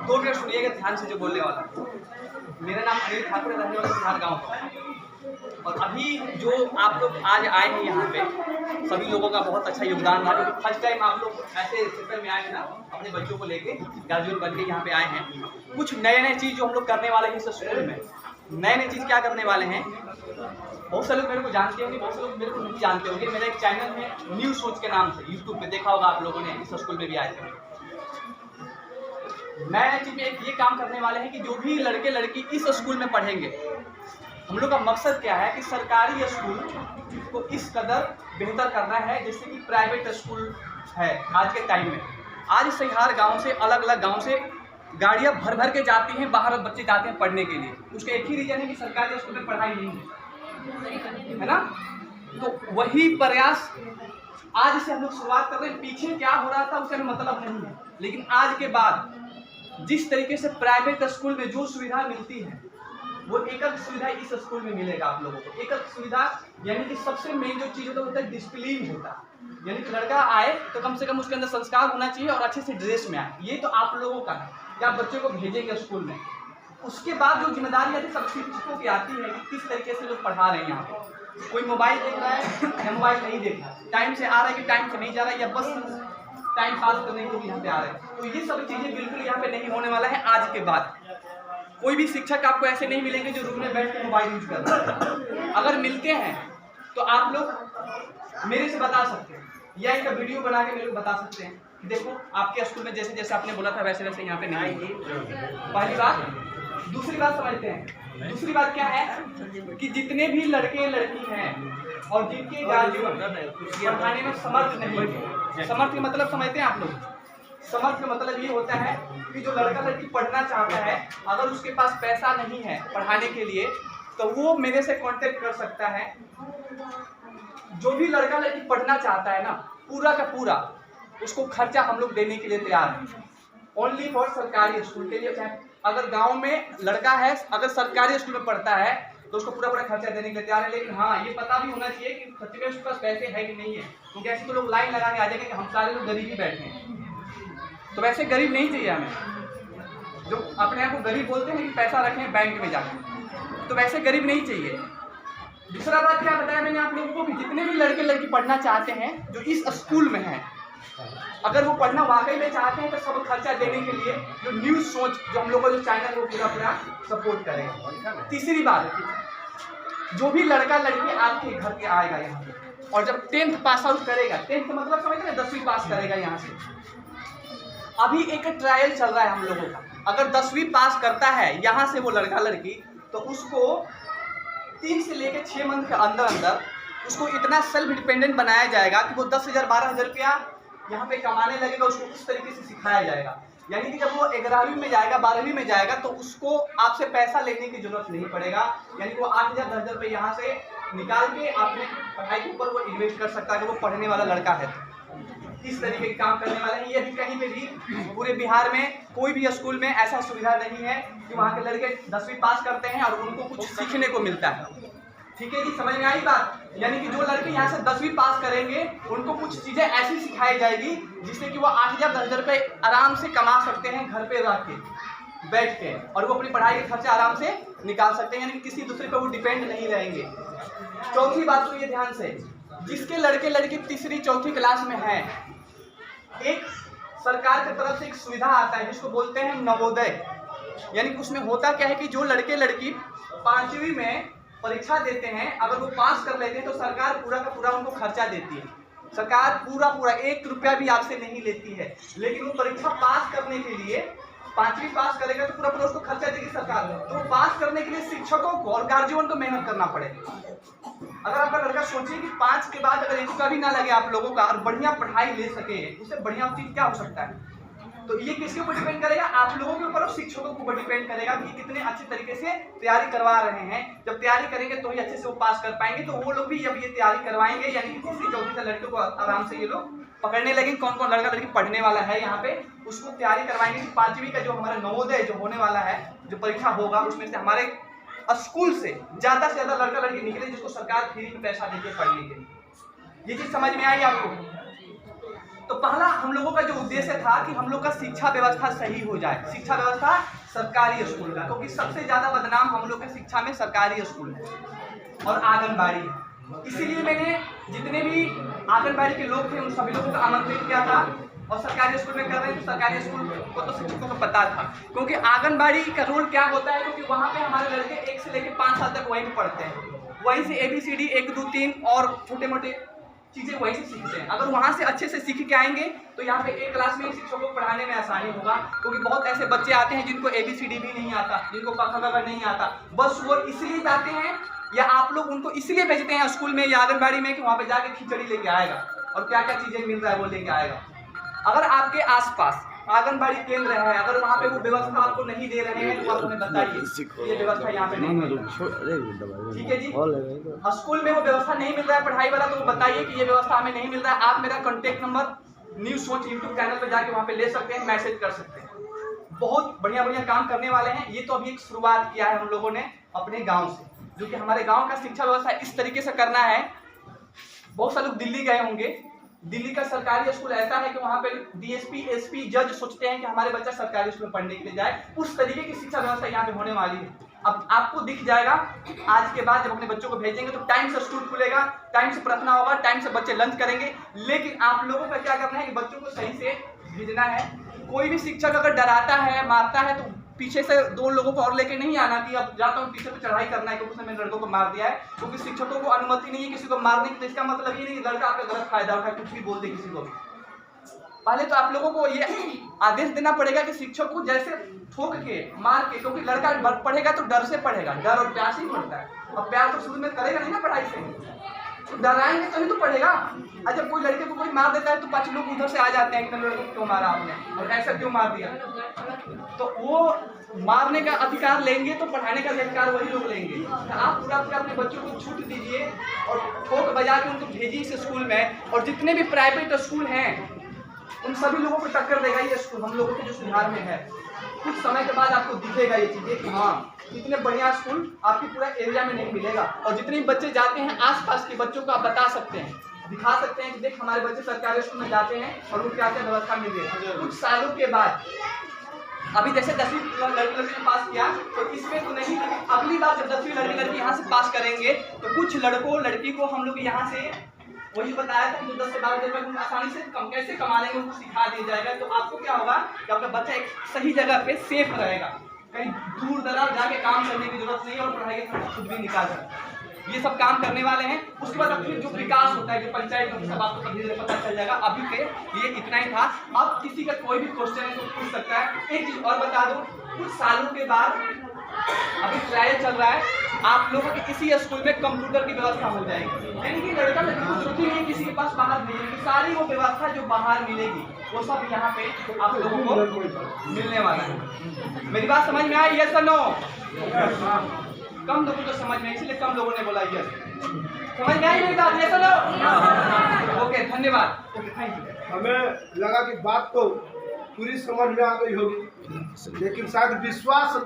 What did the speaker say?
2 minute सुनिएगा ध्यान से जो बोलने वाला हूँ। मेरा नाम अनिल ठाकुर है, रहने वाला बिहार गाँव का। और अभी जो आप लोग आज आए हैं यहाँ पे, सभी लोगों का बहुत अच्छा योगदान रहा, क्योंकि फर्स्ट टाइम आप लोग ऐसे सेक्टर में आए हैं ना, अपने बच्चों को लेके ग्रेजुएट बन के यहाँ पे आए हैं। कुछ नए चीज़ जो हम लोग करने वाले हैं इस स्कूल में, नए चीज़ क्या करने वाले हैं, बहुत से लोग मेरे को जानते होंगे, बहुत से लोग मेरे को नहीं जानते होंगे। मेरा एक चैनल है न्यू सोच के नाम से, यूट्यूब पे देखा होगा आप लोगों ने, इस स्कूल में भी आए थे। नया चीज़ में एक ये काम करने वाले हैं कि जो भी लड़के लड़की इस स्कूल में पढ़ेंगे, हम लोग का मकसद क्या है कि सरकारी स्कूल को इस कदर बेहतर करना है जैसे कि प्राइवेट स्कूल है आज के टाइम में। आज सहिहार गांव से, अलग अलग गांव से गाड़ियां भर भर के जाती हैं, बाहर बच्चे जाते हैं पढ़ने के लिए। उसका एक ही रीजन है कि सरकारी स्कूल में पढ़ाई नहीं है ना। तो वही प्रयास आज से हम लोग शुरुआत कर रहे हैं। पीछे क्या हो रहा था उससे हमें मतलब नहीं है, लेकिन आज के बाद जिस तरीके से प्राइवेट स्कूल में जो सुविधा मिलती है वो एकल सुविधा इस स्कूल में मिलेगा आप लोगों को। एकल सुविधा यानी कि सबसे मेन जो चीज़ होता है डिसिप्लिन होता है, यानी कि लड़का आए तो कम से कम उसके अंदर संस्कार होना चाहिए और अच्छे से ड्रेस में आए। ये तो आप लोगों का है कि आप बच्चों को भेजेंगे स्कूल में। उसके बाद जो जिम्मेदारी आती है सब शिक्षकों की आती है कि किस तरीके से लोग पढ़ा रहे हैं यहाँ पे। कोई मोबाइल देख रहा है या मोबाइल नहीं देख रहा है, टाइम से आ रहा है कि टाइम से नहीं जा रहा है, या बस टाइम पास करने के लिए यहाँ पे आ रहे हैं। तो ये सब चीज़ें बिल्कुल यहाँ पे नहीं होने वाला है। आज के बाद कोई भी शिक्षक आपको ऐसे नहीं मिलेंगे जो रूम में बैठ के मोबाइल यूज कर रहे हैं। अगर मिलते हैं तो आप लोग मेरे से बता सकते हैं या एक वीडियो बना के मेरे को बता सकते हैं कि देखो आपके स्कूल में जैसे जैसे आपने बोला था वैसे वैसे यहाँ पे नहीं। पहली बात। दूसरी बात समझते हैं, दूसरी बात क्या है कि जितने भी लड़के लड़की हैं और जिनके गार्जियन पढ़ाने में समर्थ नहीं है, समर्थ का मतलब समझते हैं आप लोग, समर्थ का मतलब ये होता है कि जो लड़का लड़की पढ़ना चाहता है, अगर उसके पास पैसा नहीं है पढ़ाने के लिए तो वो मेरे से कांटेक्ट कर सकता है। जो भी लड़का लड़की पढ़ना चाहता है ना, पूरा का पूरा उसको खर्चा हम लोग देने के लिए तैयार हैं। ओनली फॉर सरकारी स्कूल के लिए। अगर गांव में लड़का है, अगर सरकारी स्कूल में पढ़ता है तो उसको पूरा पूरा खर्चा देने के लिए तैयार है। लेकिन हाँ, ये पता भी होना चाहिए कि सच में उसके पास पैसे है कि नहीं है, क्योंकि ऐसे तो लोग लाइन लगा के आ जाएंगे कि हम सारे लोग गरीब ही बैठे हैं। तो वैसे गरीब नहीं चाहिए हमें। जो अपने आप को गरीब बोलते हैं कि पैसा रखें बैंक में जाकर, तो वैसे गरीब नहीं चाहिए। दूसरा बात क्या बताया मैंने आप लोगों को कि जितने भी लड़के लड़की पढ़ना चाहते हैं जो इस स्कूल में हैं, अगर वो पढ़ना वाकई में चाहते हैं तो सब खर्चा देने के लिए जो न्यूज़ सोच जो हम लोग का जो चैनल है वो पूरा पूरा सपोर्ट करेगा। तीसरी बात, जो भी लड़का लड़की आपके घर पे आएगा यहाँ पे और जब 10th पास आउट करेगा, 10th मतलब समझते हैं 10वीं पास करेगा यहाँ से, अभी एक ट्रायल चल रहा है हम लोगों का। अगर 10वीं पास करता है यहाँ से वो लड़का लड़की, तो उसको 3 से लेकर 6 मंथ के अंदर अंदर उसको इतना सेल्फ डिपेंडेंट बनाया जाएगा कि वो 10,000 12,000 रुपया यहाँ पे कमाने लगेगा। उसको किस तरीके से सिखाया जाएगा, यानी कि जब वो 11वीं में जाएगा 12वीं में जाएगा तो उसको आपसे पैसा लेने की जरूरत नहीं पड़ेगा। यानी कि वो 8,000 10,000 रुपये यहाँ से निकाल के अपने पढ़ाई के ऊपर वो इन्वेस्ट कर सकता है अगर वो पढ़ने वाला लड़का है। इस तरीके के काम करने वाले हैं। ये भी कहीं पे भी पूरे बिहार में कोई भी स्कूल में ऐसा सुविधा नहीं है कि वहाँ के लड़के 10वीं पास करते हैं और उनको कुछ सीखने को मिलता है। ठीक है जी, समझ में आई बात। यानी कि जो लड़के यहाँ से 10वीं पास करेंगे उनको कुछ चीज़ें ऐसी सिखाई जाएगी जिससे कि वो 8,000 10,000 रुपये आराम से कमा सकते हैं घर पे रह के बैठ के, और वो अपनी पढ़ाई का खर्चा आराम से निकाल सकते हैं, यानी कि किसी दूसरे पर वो डिपेंड नहीं रहेंगे। चौथी बात सुनिए ध्यान से, जिसके लड़के लड़की 3री 4थी क्लास में है, एक सरकार की तरफ से एक सुविधा आता है जिसको बोलते हैं नवोदय। यानी कि उसमें होता क्या है कि जो लड़के लड़की 5वीं में परीक्षा देते हैं, अगर वो पास कर लेते हैं तो सरकार पूरा का पूरा उनको खर्चा देती है। सरकार पूरा पूरा 1 रुपया भी आपसे नहीं लेती है, लेकिन वो परीक्षा पास करने के लिए 5वीं पास करेगा तो पूरा पूरा उसको खर्चा देगी सरकार। तो पास करने के लिए शिक्षकों को और गार्जियन को मेहनत करना पड़ेगा। अगर आपका लड़का सोचिए कि 5 के बाद अगर 1 का भी ना लगे आप लोगों का और बढ़िया पढ़ाई ले सके, उससे बढ़िया चीज क्या हो सकता है। तो ये किसके ऊपर डिपेंड करेगा, आप लोगों के ऊपर और शिक्षकों के ऊपर डिपेंड करेगा कि कितने अच्छे तरीके से तैयारी करवा रहे हैं। जब तैयारी करेंगे तो ही अच्छे से वो पास कर पाएंगे। तो वो लोग भी जब ये तैयारी करवाएंगे, यानी कि 3री 4थी से लड़कों को आराम से ये लोग पकड़ने लगे कौन कौन लड़का लड़की पढ़ने वाला है यहाँ पे, उसको तैयारी करवाएंगे कि 5वीं का जो हमारा नवोदय जो होने वाला है, जो परीक्षा होगा, उसमें से हमारे स्कूल से ज़्यादा लड़का लड़की निकले जिसको सरकार फ्री में पैसा देके पढ़ने के लिए। ये चीज़ समझ में आई आपको। तो पहला हम लोगों का जो उद्देश्य था कि हम लोग का शिक्षा व्यवस्था सही हो जाए, शिक्षा व्यवस्था सरकारी स्कूल का, क्योंकि सबसे ज़्यादा बदनाम हम लोग के शिक्षा में सरकारी स्कूल है और आंगनबाड़ी है। इसीलिए मैंने जितने भी आंगनबाड़ी के लोग थे उन सभी लोगों का आमंत्रित किया था, और सरकारी स्कूल में कर रहे हैं तो सरकारी स्कूल को तो शिक्षकों को पता था, क्योंकि आंगनबाड़ी का रोल क्या होता है, क्योंकि वहाँ पे हमारे लड़के 1 से लेकर 5 साल तक वहीं पे पढ़ते हैं, वहीं से ABCD 1 2 3 और छोटे मोटे चीज़ें वहीं से सीखते हैं। अगर वहाँ से अच्छे से सीख के आएंगे तो यहाँ पे एक क्लास में शिक्षकों को पढ़ाने में आसानी होगा, क्योंकि बहुत ऐसे बच्चे आते हैं जिनको ABCD भी नहीं आता, जिनको क ख ग नहीं आता, बस वो इसलिए जाते हैं या आप लोग उनको इसलिए भेजते हैं स्कूल में या आंगनबाड़ी में कि वहाँ पे जाके खिचड़ी लेके आएगा और क्या क्या चीज़ें मिल रहा है वो लेके आएगा। अगर आपके आसपास आंगनबाड़ी केंद्र है, अगर वहाँ पे वो व्यवस्था आपको नहीं दे रहे हैं तो आप हमें बताइए, ये व्यवस्था यहाँ पे नहीं है, ठीक है जी। स्कूल में वो व्यवस्था नहीं मिल रहा है पढ़ाई वाला, तो बताइए कि ये व्यवस्था हमें नहीं मिल रहा है। आप मेरा कॉन्टेक्ट नंबर न्यूज़ सोच यूट्यूब चैनल पे जाके वहाँ पे ले सकते हैं, मैसेज कर सकते हैं। बहुत बढ़िया बढ़िया काम करने वाले हैं। ये तो अभी एक शुरुआत किया है हम लोगों ने अपने गाँव से, जो कि हमारे गाँव का शिक्षा व्यवस्था इस तरीके से करना है। बहुत सारे लोग दिल्ली गए होंगे, दिल्ली का सरकारी स्कूल ऐसा है कि वहाँ पे DSP SP जज सोचते हैं कि हमारे बच्चा सरकारी स्कूल में पढ़ने के लिए जाए। उस तरीके की शिक्षा व्यवस्था यहाँ पे होने वाली है। अब आपको दिख जाएगा आज के बाद जब अपने बच्चों को भेजेंगे तो टाइम से स्कूल खुलेगा, टाइम से प्रार्थना होगा, टाइम से बच्चे लंच करेंगे। लेकिन आप लोगों का क्या करना है कि बच्चों को सही से भेजना है। कोई भी शिक्षक अगर डराता है, मारता है, तो पीछे से 2 लोगों को और लेके नहीं आना कि अब जाता हूँ पीछे पे चढ़ाई करना है क्योंकि उसने मेरे लड़कों को मार दिया है, क्योंकि शिक्षकों को अनुमति नहीं है किसी को मारने की। तो इसका मतलब ये नहीं कि लड़का आपका गलत फायदा उठाए, कुछ भी बोल दे किसी को भी। पहले तो आप लोगों को ये आदेश देना पड़ेगा कि शिक्षक को जैसे ठोक के मार के, क्योंकि लड़का पढ़ेगा तो डर से पढ़ेगा, डर और प्यार से ही पढ़ता है। अब प्यार तो शुरू में करेगा नहीं ना पढ़ाई से, तो डराएंगे तो ही तो पढ़ेगा। और जब कोई लड़के को कोई मार देता है तो 5 लोग उधर से आ जाते हैं कि लड़के को क्यों मारा आपने और ऐसा क्यों मार दिया। तो वो मारने का अधिकार लेंगे तो पढ़ाने का अधिकार वही लोग लेंगे। तो आप पूरा अपने बच्चों को छूट दीजिए और ठोक बजा के उनको भेजिए इस स्कूल में। और जितने भी प्राइवेट स्कूल हैं उन सभी लोगों को टक्कर देगा ये स्कूल हम लोगों के जो सुधार में है। कुछ समय के बाद आपको दिखेगा ये चीज़ें कि हाँ इतने बढ़िया स्कूल आपके पूरा एरिया में नहीं मिलेगा। और जितने भी बच्चे जाते हैं आसपास के बच्चों को आप बता सकते हैं, दिखा सकते हैं कि देख हमारे बच्चे सरकारी स्कूल में जाते हैं और उनको क्या क्या व्यवस्था मिल रही है। कुछ सालों के बाद अभी जैसे 10वीं लड़की ने पास किया तो इसमें तो नहीं, अगली बार जब 10वीं लड़की यहाँ से पास करेंगे तो कुछ लड़कों लड़की को हम लोग यहाँ से वही बताया था कि 10 से 12 दिन में आसानी से कैसे कमा लेंगे उनको सिखा दिया जाएगा। तो आपको क्या होगा कि आपका बच्चा एक सही जगह पे सेफ रहेगा, कहीं दूर दराज जाके काम करने की जरूरत नहीं और पढ़ाई का खर्च खुद भी निकाल सकता है। ये सब काम करने वाले हैं। उसके बाद फिर जो विकास होता है जो पंचायत में सब आपको धीरे धीरे पता चल जाएगा। अभी के लिए इतना ही था। अब किसी का कोई भी क्वेश्चन है तो पूछ सकता है। एक चीज और बता दूं, कुछ सालों के बाद अभी ट्रायल चल रहा है, आप लोगों के किसी स्कूल में कंप्यूटर की व्यवस्था हो जाएगी, यानी कि लड़का लड़की को जरूरत नहीं किसी के पास बाहर मिलेगी, सारी वो व्यवस्था जो बाहर मिलेगी वो सब यहाँ पे आप लोगों को मिलने वाला है। मेरी बात समझ में आई? यस और नो? कम लोगों को समझ में, इसलिए कम लोगों ने बोला यस। समझ में आई मेरी बात? यस और नो? ओके, धन्यवाद। Okay, thank you. हमें लगा कि बात तो पूरी समझ में आ गई होगी, लेकिन शायद विश्वास